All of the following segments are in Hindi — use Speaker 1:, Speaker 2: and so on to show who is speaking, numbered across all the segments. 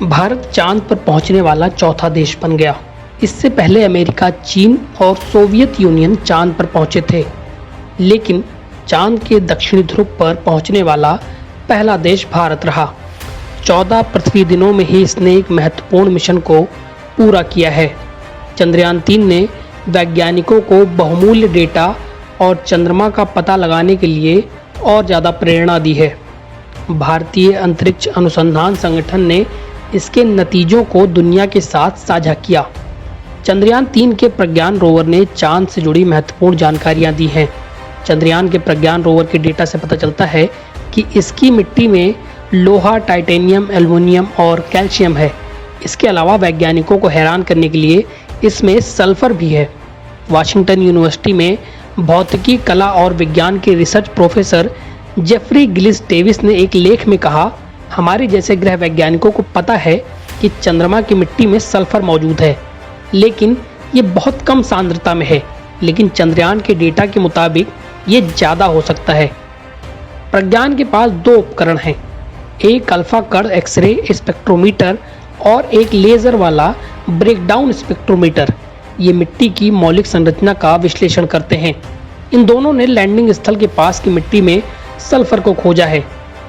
Speaker 1: भारत चांद पर पहुंचने वाला चौथा देश बन गया। इससे पहले अमेरिका, चीन और सोवियत यूनियन चांद पर पहुंचे थे, लेकिन चांद के दक्षिणी ध्रुव पर पहुंचने वाला पहला देश भारत रहा। 14 पृथ्वी दिनों में ही इसने एक महत्वपूर्ण मिशन को पूरा किया है। चंद्रयान 3 ने वैज्ञानिकों को बहुमूल्य डेटा और चंद्रमा का पता लगाने के लिए और ज़्यादा प्रेरणा दी है। भारतीय अंतरिक्ष अनुसंधान संगठन ने इसके नतीजों को दुनिया के साथ साझा किया। चंद्रयान 3 के प्रज्ञान रोवर ने चांद से जुड़ी महत्वपूर्ण जानकारियां दी हैं। चंद्रयान के प्रज्ञान रोवर के डेटा से पता चलता है कि इसकी मिट्टी में लोहा, टाइटेनियम, एल्युमिनियम और कैल्शियम है। इसके अलावा वैज्ञानिकों को हैरान करने के लिए इसमें सल्फर भी है। वाशिंगटन यूनिवर्सिटी में भौतिकी, कला और विज्ञान के research professor Jeffrey Gillis Davis ने एक लेख में कहा, हमारे जैसे ग्रह वैज्ञानिकों को पता है कि चंद्रमा की मिट्टी में सल्फर मौजूद है, लेकिन ये बहुत कम सांद्रता में है। लेकिन चंद्रयान के डेटा के मुताबिक ये ज़्यादा हो सकता है। प्रज्ञान के पास 2 उपकरण हैं, एक अल्फा कण एक्सरे स्पेक्ट्रोमीटर और एक लेज़र वाला ब्रेकडाउन स्पेक्ट्रोमीटर। ये मिट्टी की मौलिक संरचना का विश्लेषण करते हैं। इन दोनों ने लैंडिंग स्थल के पास की मिट्टी में सल्फर को खोजा है।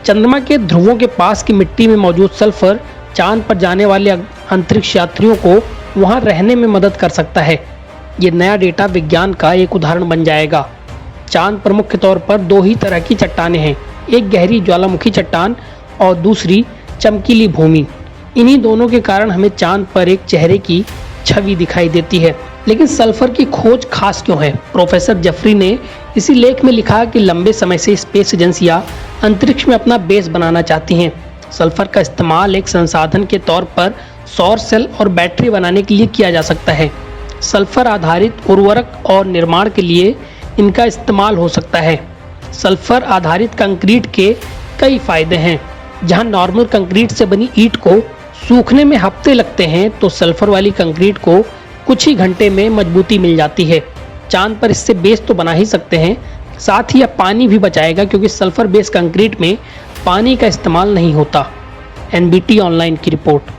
Speaker 1: चंद्रमा के ध्रुवों के पास की मिट्टी में मौजूद सल्फर चांद पर जाने वाले अंतरिक्ष यात्रियों को वहां रहने में मदद कर सकता है। ये नया डेटा विज्ञान का एक उदाहरण बन जाएगा। चांद पर मुख्य तौर पर 2 ही तरह की चट्टानें हैं, एक गहरी ज्वालामुखी चट्टान और दूसरी चमकीली भूमि। इन्हीं दोनों के कारण हमें चांद पर एक चेहरे की छवि दिखाई देती है। लेकिन सल्फर की खोज खास क्यों है? प्रोफेसर जेफरी ने इसी लेख में लिखा कि लंबे समय से स्पेस एजेंसियां अंतरिक्ष में अपना बेस बनाना चाहती हैं। सल्फर का इस्तेमाल एक संसाधन के तौर पर सौर सेल और बैटरी बनाने के लिए किया जा सकता है। सल्फर आधारित उर्वरक और निर्माण के लिए इनका इस्तेमाल हो सकता है। सल्फर आधारित कंक्रीट के कई फायदे हैं। जहां नॉर्मल कंक्रीट से बनी ईंट को सूखने में हफ्ते लगते हैं, तो सल्फर वाली कंक्रीट को कुछ ही घंटे में मजबूती मिल जाती है। चांद पर इससे बेस तो बना ही सकते हैं, साथ ही यह पानी भी बचाएगा, क्योंकि सल्फर बेस कंक्रीट में पानी का इस्तेमाल नहीं होता। NBT ऑनलाइन की रिपोर्ट।